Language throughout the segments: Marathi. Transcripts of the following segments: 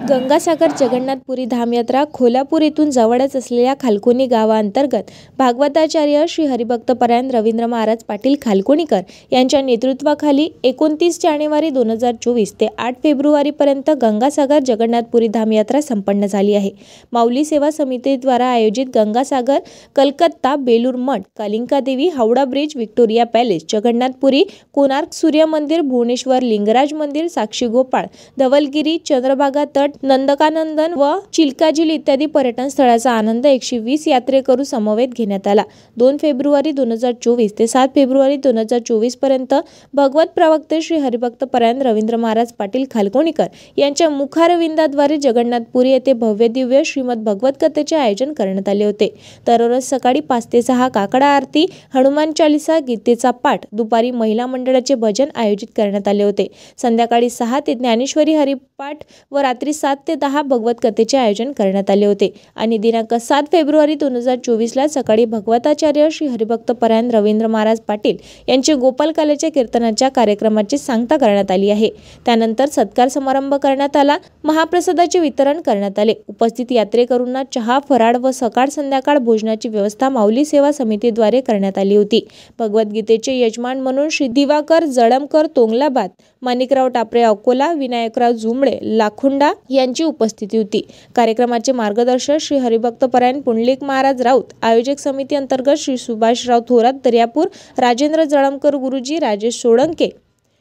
गंगासागर जगन्नाथपुरी धामयात्रा कोल्हापूर येथून जवळच असलेल्या खालकोनी गावाअंतर्गत भागवताचार्य श्री हरिभक्तपरायण रवींद्र महाराज पाटील खालकोणीकर यांच्या नेतृत्वाखाली 29 जानेवारी 2024 ते 8 फेब्रुवारीपर्यंत गंगासागर जगन्नाथपुरी धामयात्रा संपन्न झाली आहे। माऊली सेवा समितीद्वारा आयोजित Gangasagar, Calcutta, Belur Math, Kalika Devi, Howrah bridge, Victoria palace, Jagannathpuri, Konark सूर्य मंदिर, भुवनेश्वर लिंगराज मंदिर, साक्षी गोपाळ, धवलगिरी, चंद्रभागा तट, नंदकानंदन व चिल्का झील इत्यादी पर्यटन स्थळाचा आनंद 120 यात्रेकरू समवेत घेण्यात आला। 2 फेब्रुवारी 2024 ते 7 फेब्रुवारी 2024 पर्यंत भगवत प्रवक्ते श्री हरिभक्तपरायण रवींद्र महाराज पाटील खालकोणीकर यांच्या मुखारविंदाद्वारे जगन्नाथपुरी येथे भव्य दिव्य श्रीमद भगवत कथेचे आयोजन करण्यात आले होते। दररोज सकाळी 5 ते 6 काकडा आरती, हनुमान चालीसा, गीतेचा पाठ, दुपारी महिला मंडळाचे भजन आयोजित करण्यात आले होते। संध्याकाळी 6 ते ज्ञानेश्वरी हरिपाठ व रात्री 7 ते 10 भगवत कथेचे आयोजन करण्यात आले होते आणि दिनांक 7 फेब्रुवारी 2024 ला सकाळी भगवताचार्य श्री हरिभक्तपरायण रवींद्र महाराज पाटील यांचे गोपाल काल्याच्या कीर्तनाच्या कार्यक्रमाची सांगता करण्यात आली आहे। त्यानंतर सत्कार समारंभ करण्यात आला। महाप्रसादाचे वितरण करण्यात आले। उपस्थित यात्रेकरूंना चहा, फराळ व सकाळ संध्याकाळ भोजनाची व्यवस्था माऊली सेवा समितीद्वारे करण्यात आली होती। भगवद्गीतेचे यजमान म्हणून श्री दिवाकर जळमकर तोंगलाबाद, माणिकराव टापरे अकोला, विनायकराव जुमडे लाखोंडा यांची उपस्थिती होती। कार्यक्रमाचे मार्गदर्शक श्री हरिभक्तपरायण पुंडलिक महाराज राऊत, आयोजक समिती अंतर्गत श्री सुभाषराव थोरात दर्यापूर, राजेंद्र जळमकर गुरुजी, राजेश सोळंके,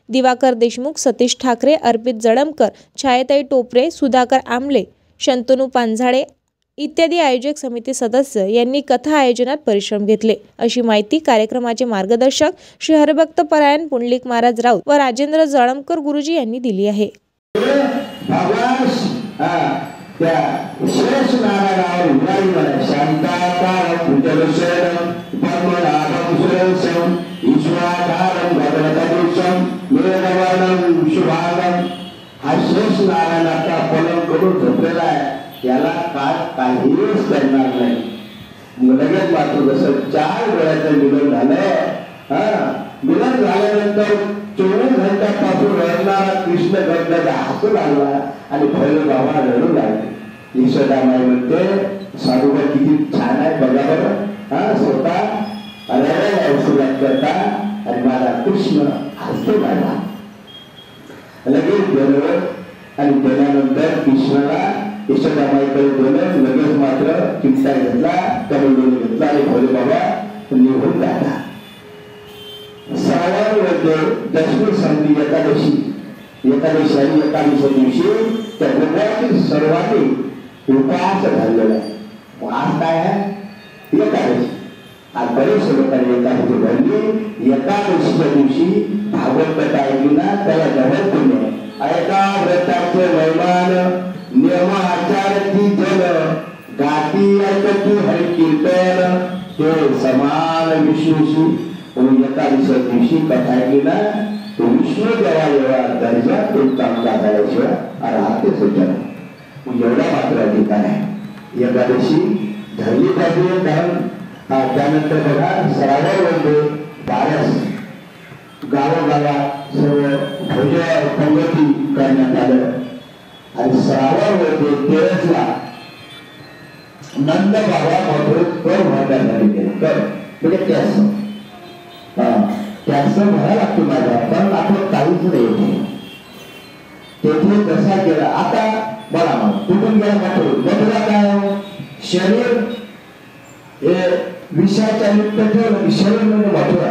दिवाकर देशमुख, सतीश ठाकरे, अर्पित जळमकर, छायाताई टोपरे, सुधाकर आमले, शंतनू पांझाळे इत्यादी आयोजक समिती सदस्य यांनी कथा आयोजनात परिश्रम घेतले, अशी माहिती कार्यक्रमाचे मार्गदर्शक श्री हरिभक्तपरायण पुंडलिक महाराज राऊत व राजेंद्र जळमकर गुरुजी यांनी दिली आहे। याला काहीच करणार नाही। लगेच मात्र जसं 4 वेळाचं मिलन झालं, मिलन झाल्यानंतर 24 घंट्यापासून रडणारा कृष्ण गंगाचा हसू लागला आणि भैरव बाबा रडू लागले। यशोदामाई म्हणते साधूबा किती छान आहे बघा बरं, स्वतः रडायला सुरुवात करता आणि माझा कृष्ण हसू लागला। लगेच गेलो आणि गेल्यानंतर कृष्णाला यशोदामाईकडे गेलं। लगेच मात्र चिमटा घेतला, कमंडलून घेतला आणि भोले बाबा निघून जाता। दशमी संधी एकादशी आणि एकादशी दिवशी त्या गुरुवारची सर्वाधिक उपास झालेला आहे। आज काय आहे? एकादशी। आज बरेच लोकांनी एकादशी धरली। एकादशीच्या दिवशी भागवत कथा ऐकली ना, त्याला जवळ पुण्य। ऐका व्रताचे वैमान, नियम आचारती जन, गाती ऐकती हरि कीर्तन, ते समान विष्णूशी। एकादशी दिवशी कथा ऐकली ना, तो विष्णू देवा एवढा दर्जा तो चांगला झाल्याशिवाय राहते सुद्धा। एवढा मात्र अधिकार आहे। एकादशी धरली पाहिजे। त्यानंतर बघा श्रावण मध्ये 12 गावागावात सर्व भोजन पंगती करण्यात आलं आणि श्रावण मध्ये 13 नंद बाबा मधुर भरण्यासाठी केलं। कर म्हणजे त्याच भरायला लागतो माझ्या, पण आपण काहीच नाही तेथे कसा केला। आता बघा मग कुठून गेला मथुर? मथुरा काय? शरीर हे विषयाच्या युक्त ठेवलं, शरीर म्हणजे मथुरा।